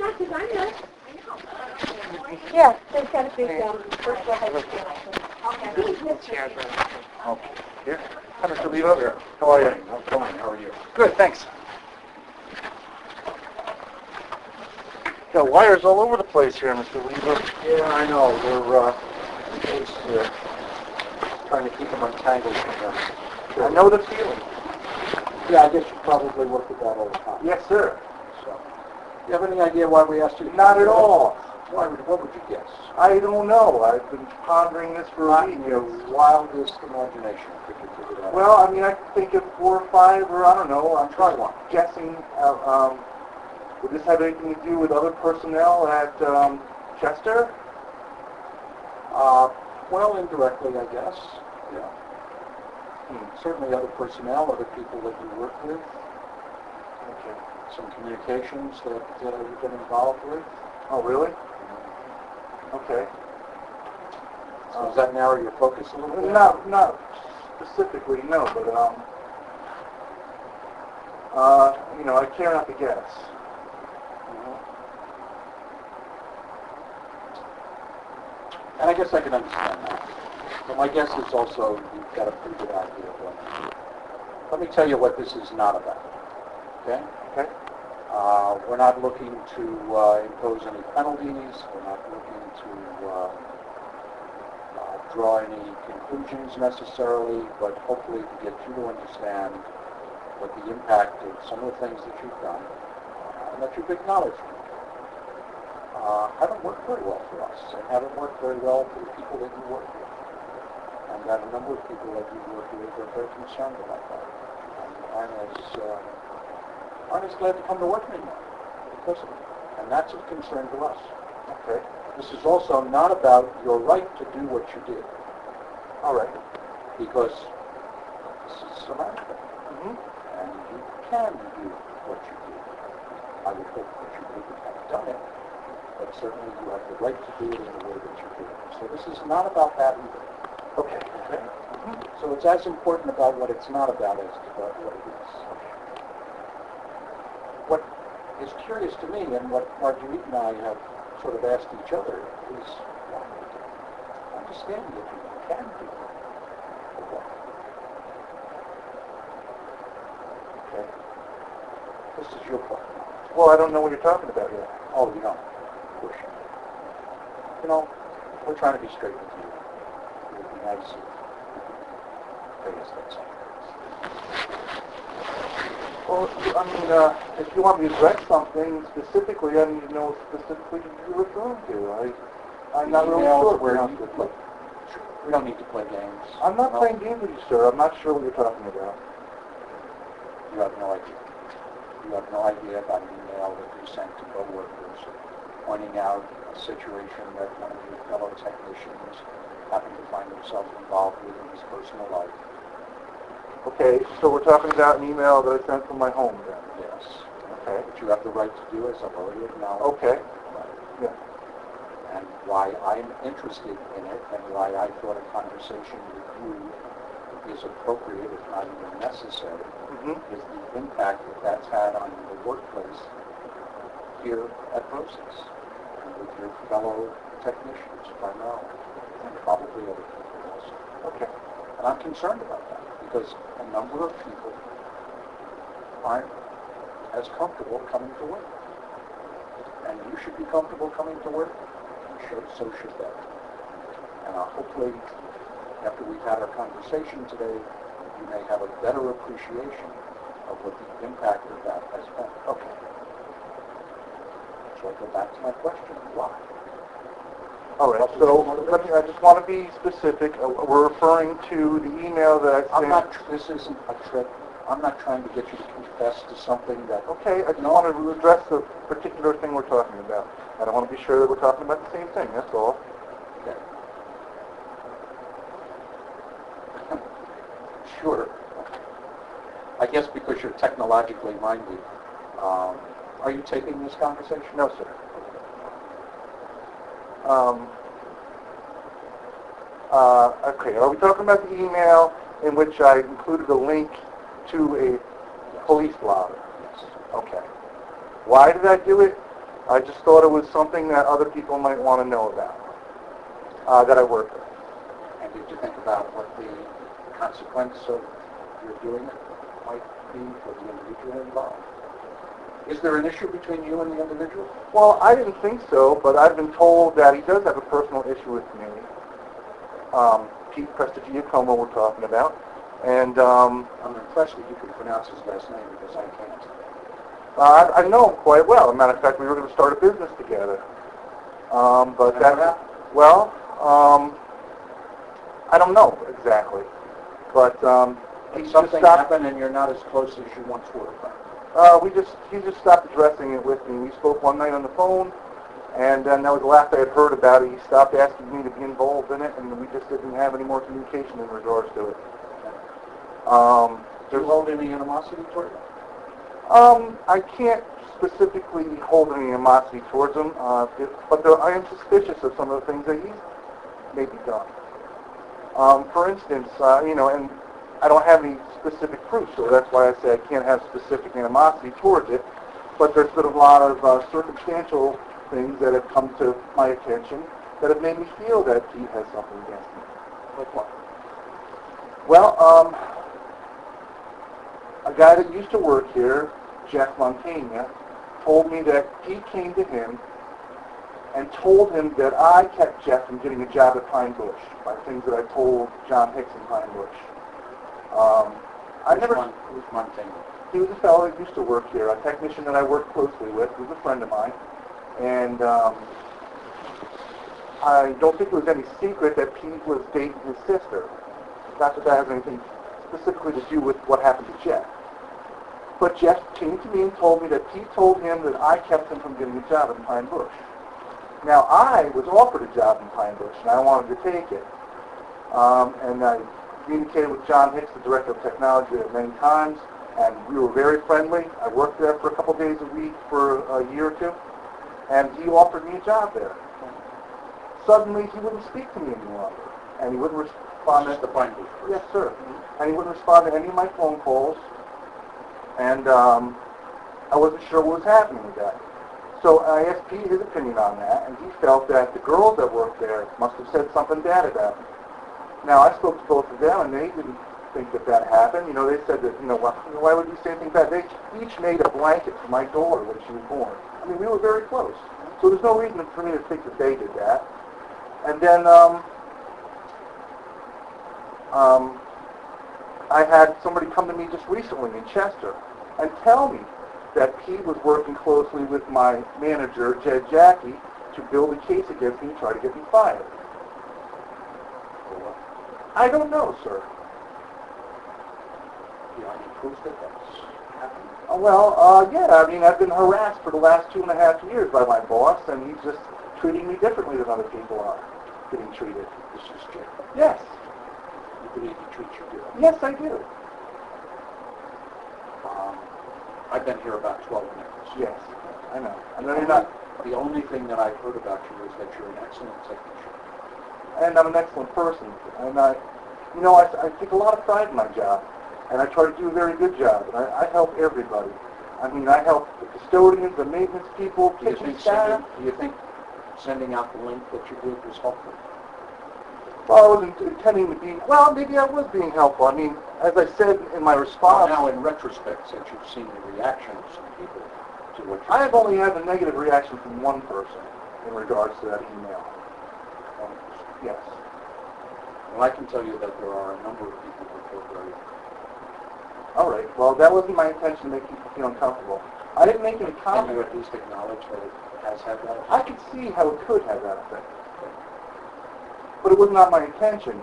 not designer. Yeah, they've got a big first level. Okay. Oh, here. Hi, Mr. Olivo. How are you? I'm fine. How are you? Good, thanks. Got wires all over the place here, Mr. Olivo. Yeah, I know. We're just trying to keep them untangled from them. I know the feeling. Yeah, I guess you probably work with that all the time. Yes, sir. So, you have any idea why we asked you? Not at all. What would you guess? I don't know. I've been pondering this for a Not week. in your wildest imagination could you figure that out. Well, I mean, I can think of 4 or 5, or I don't know. I'm Try one. guessing. Would this have anything to do with other personnel at Chester? Well, indirectly, I guess. Yeah. Certainly other personnel, other people that you work with. Okay. Some communications that you've been involved with. Oh, really? Okay. So does that narrow your focus a little bit? Not specifically, no, but I care not to guess. And I guess I can understand that. But my guess is also you've got a pretty good idea of what. Let me tell you what this is not about. Okay? Okay. We're not looking to impose any penalties. We're not looking to draw any conclusions necessarily, but hopefully to get you to understand what the impact of some of the things that you've done and that you've acknowledged haven't worked very well for us and haven't worked very well for the people that you work with. And that a number of people that you work with are very concerned about that and aren't as glad to come to work anymore because of it. And that's of concern to us. Okay. This is also not about your right to do what you did. All right. Because this is America. Mm-hmm. And you can do what you did. I would hope that you wouldn't have done it, but certainly you have the right to do it in the way that you did. So this is not about that either. Okay. Okay. Mm-hmm. So it's as important about what it's not about as about what it is. What is curious to me, and what Marguerite and I have sort of asked each other, is understand that you can do the work. Okay? This is your part. Well, I don't know what you're talking about yet. Oh, you don't. Of course you don't. You know, we're trying to be straight with you. It would be nice if you pay us that same. Well, I mean, if you want me to address something specifically, I need to know what specifically you're referring to. I'm not really sure. We don't need to play games. I'm not playing games with you, sir. I'm not sure what you're talking about. You have no idea. You have no idea about an email that you sent to co-workers pointing out a situation that one of your fellow technicians happened to find himself involved with in his personal life. Okay, so we're talking about an email that I sent from my home then? Yes. Okay. Which you have the right to do, as I've already acknowledged. Okay. Yeah. And why I'm interested in it and why I thought a conversation with you is appropriate, if not even necessary, is the impact that that's had on the workplace here at Process and with your fellow technicians primarily, and probably other people also. Okay. And I'm concerned about that because a number of people aren't as comfortable coming to work. And you should be comfortable coming to work, and so should they. And hopefully, after we've had our conversation today, you may have a better appreciation of what the impact of that has been. Okay. So I go back to my question, why? All right, so I just want to be specific. We're referring to the email that I sent. This isn't a trick. I'm not trying to get you to confess to something that... Okay, I just want to address the particular thing we're talking about. I don't want to be sure that we're talking about the same thing, that's all. Okay. Sure. I guess because you're technologically minded. Are you taking this conversation? No, sir. Okay, are we talking about the email in which I included a link to a police blotter? Yes. Okay. Why did I do it? I just thought it was something that other people might want to know about, that I work with. And did you think about what the consequence of your doing it might be for the individual involved? Is there an issue between you and the individual? Well, I didn't think so, but I've been told that he does have a personal issue with me. Pete Prestigiacomo we're talking about. And I'm impressed that you can pronounce his last name because I can't. I know him quite well. As a matter of fact, we were going to start a business together. But And that, what happened? well, I don't know exactly. But he Did just something stopped. happen and you're not as close as you once were? He just stopped addressing it with me. We spoke one night on the phone, and then that was the last I had heard about it. He stopped asking me to be involved in it, and we just didn't have any more communication in regards to it. Do you hold any animosity toward him? I can't specifically hold any animosity towards him, but I am suspicious of some of the things that he's maybe done. For instance, and I don't have any specific proof, so that's why I say I can't have specific animosity towards it, but there's been a lot of circumstantial things that have come to my attention that have made me feel that he has something against me. Like what? Well, a guy that used to work here, Jeff Montaigne, told me that he came to him and told him that I kept Jeff from getting a job at Pine Bush by things that I told John Hicks in Pine Bush. Who's Montaigne? He was a fellow that used to work here, a technician that I worked closely with, who was a friend of mine, and I don't think it was any secret that Pete was dating his sister. Not that that has anything specifically to do with what happened to Jeff. But Jeff came to me and told me that Pete told him that I kept him from getting a job in Pine Bush. Now, I was offered a job in Pine Bush, and I wanted to take it. And I communicated with John Hicks, the director of technology, many times, and we were very friendly. I worked there for a couple days a week for a year or two, and he offered me a job there. Suddenly, he wouldn't speak to me any longer, and he wouldn't respond. This is the Pine Bush person. Yes, sir. And he wouldn't respond to any of my phone calls, and I wasn't sure what was happening with that. So I asked Pete his opinion on that, and he felt that the girls that worked there must have said something bad about me. Now, I spoke to both of them, and they didn't think that that happened. They said that, why would you say anything bad? They each made a blanket for my daughter when she was born. I mean, we were very close. So there's no reason for me to think that they did that. And then I had somebody come to me just recently in Chester and tell me that Pete was working closely with my manager, Jed Jackie, to build a case against me and try to get me fired. I don't know, sir. Do you have any proof that that's happened? Yeah, I mean, I've been harassed for the last 2.5 years by my boss, and he's just treating me differently than other people are getting treated. This is Jim. Yes. You believe he treats you good? Yes, I do. I've been here about 12 minutes. Yes, I know. I know you're not. The only thing that I've heard about you is that you're an excellent technician. And I'm an excellent person. And I take a lot of pride in my job. And I try to do a very good job. And I help everybody. I mean, I help the custodians, the maintenance people, kitchen staff. Do you think sending out the link that you did was helpful? Well, I wasn't intending to be, maybe I was being helpful. I mean, as I said in my response, Now, in retrospect, since you've seen the reaction of some people to what you I have only had a negative reaction from one person in regards to that email. Yes. Well, I can tell you that there are a number of people who feel very All right. Well, that wasn't my intention to make people feel uncomfortable. I didn't make any Can you comment. at least acknowledge that it has had that effect? I could see how it could have that effect. But it was not my intention.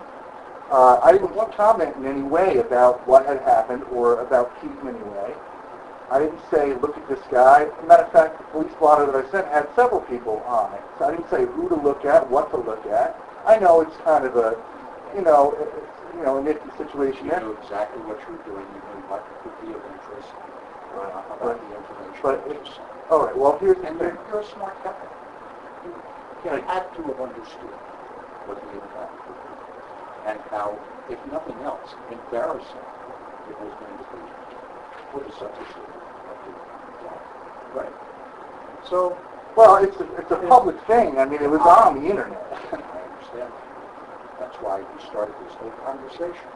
I didn't comment in any way about what had happened or about Pete in any way. I didn't say, look at this guy. As a matter of fact, the police blotter that I sent had several people on it. So I didn't say who to look at, what to look at. I know it's kind of a, a nifty situation. You knew exactly what you were doing. You knew what could be of interest about the information. But that you sent. all right, well, here's the And thing. you're a smart guy. You had to have understood what the impact would be and how, if nothing else, embarrassing it was going to be for the subject of the job. Right. So Well, it's a public thing. I mean, it was on the internet. I understand. That's why we started this whole conversation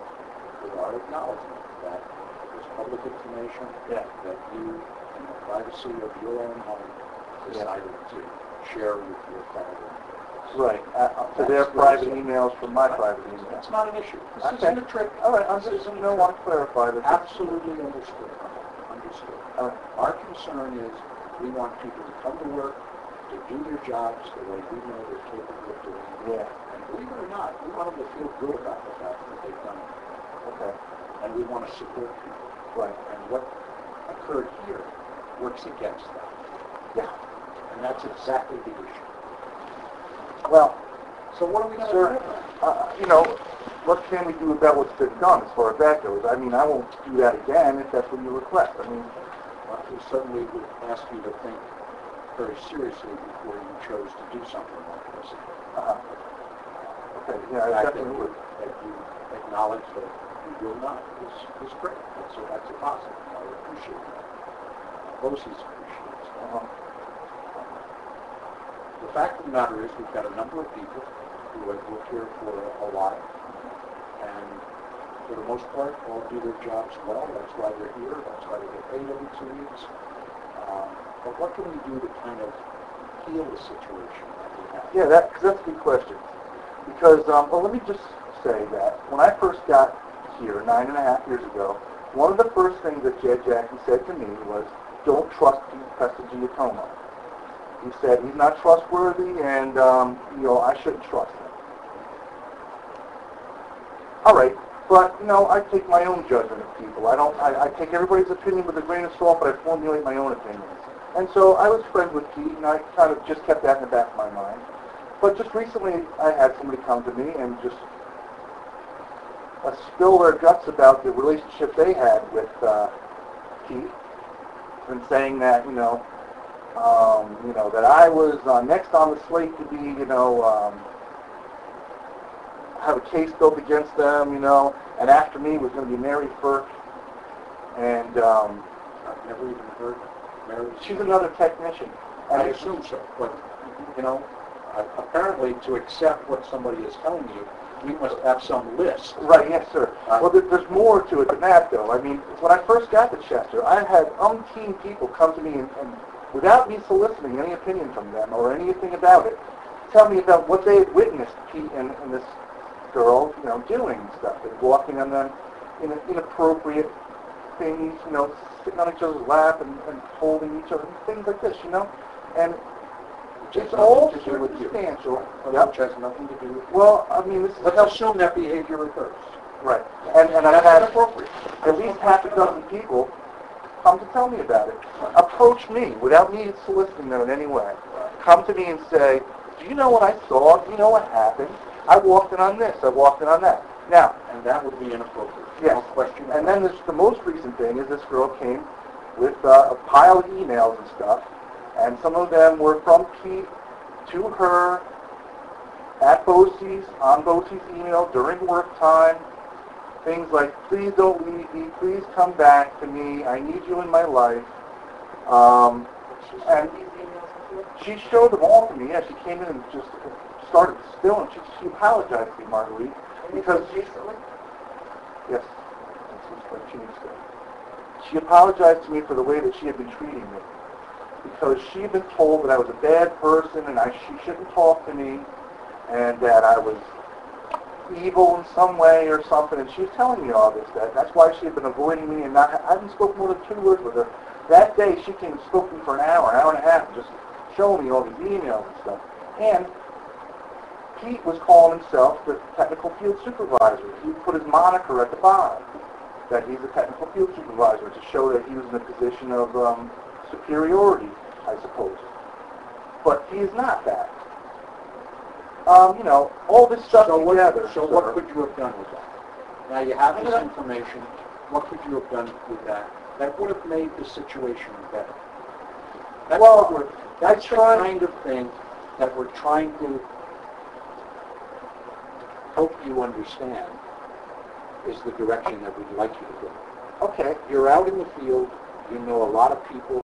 with our acknowledgement that it was public information that you, in the privacy of your own home, decided to share with your family. Right. To their private emails from my private emails. That's not an issue. This Okay. isn't a trick. All right. I just want to clarify that. Absolutely understood. Understood. All right. Our concern is we want people to come to work, to do their jobs the way we know they're capable of doing. Yeah. And believe it or not, we want them to feel good about the fact that they've done it. Okay. And we want to support people. Right. And what occurred here works against that. Yeah. And that's exactly the issue. Well, So what are we going to sir, do? what can we do about what's been done as far as that goes? I mean, I won't do that again if that's what you request. I mean, Well, we certainly would ask you to think very seriously before you chose to do something like this. okay, yeah, The I fact definitely would. that you acknowledge that you will not is great. That's a positive. I appreciate that. Bosie's appreciates that. The fact of the matter is we've got a number of people who have worked here for a while, and for the most part all do their jobs well. That's why they're here. That's why they get paid every 2 weeks. But what can we do to kind of heal the situation that we have? Yeah, that's a good question. Because, well, let me just say that when I first got here 9.5 years ago, one of the first things that Jed Jackie said to me was, don't trust Pete Prestigiacomo. He said he's not trustworthy, and I shouldn't trust him. All right, but I take my own judgment of people. I take everybody's opinion with a grain of salt, but I formulate my own opinions. And so I was friends with Pete, and I kind of just kept that in the back of my mind. But just recently, I had somebody come to me and just spill their guts about the relationship they had with Pete, and saying that that I was next on the slate to be, have a case built against them, and after me was going to be Mary Firk, and I've never even heard Mary. she's another technician. And I assume so, but apparently to accept what somebody is telling you, we must have some list. Right, yes, sir. Well, there's more to it than that, though. I mean, when I first got to Chester, I had umpteen people come to me and without me soliciting any opinion from them or anything about it, tell me about what they had witnessed Pete and this girl, doing and stuff, and walking on them in inappropriate things, sitting on each other's lap and holding each other, things like this, and it's all circumstantial. Which has nothing to do with you. Well, I mean, this is... Let's assume that behavior occurs. Right. And I've had Inappropriate. at least half a dozen people come to tell me about it. Approach me without me soliciting them in any way. Come to me and say, do you know what I saw? Do you know what happened? I walked in on this. I walked in on that. Now, And that would be inappropriate. yes. No question. And then the most recent thing is this girl came with a pile of emails and stuff, and some of them were from Pete to her at Bosie's, on Bosie's email during work time. Things like, please don't leave me, please come back to me, I need you in my life. And she showed them all to me. Yeah, she came in and just started spilling. She apologized to me, Marguerite, because... Recently? Yes, this was like 2 weeks ago. She apologized to me for the way that she had been treating me, because she had been told that I was a bad person and she shouldn't talk to me, and that I was evil in some way or something, and she was telling me all this. That's why she had been avoiding me, and I hadn't spoken more than 2 words with her. That day, she came and spoke to me for an hour and a half, just showing me all these emails and stuff. And Pete was calling himself the technical field supervisor. He put his moniker at the bottom, that he's a technical field supervisor, to show that he was in a position of superiority, I suppose. But he is not that. All this stuff together. So what could you have done with that? Now you have this information. What could you have done with that? That would have made the situation better. That's the kind of thing that we're trying to help you understand is the direction that we'd like you to go. Okay. You're out in the field. You know a lot of people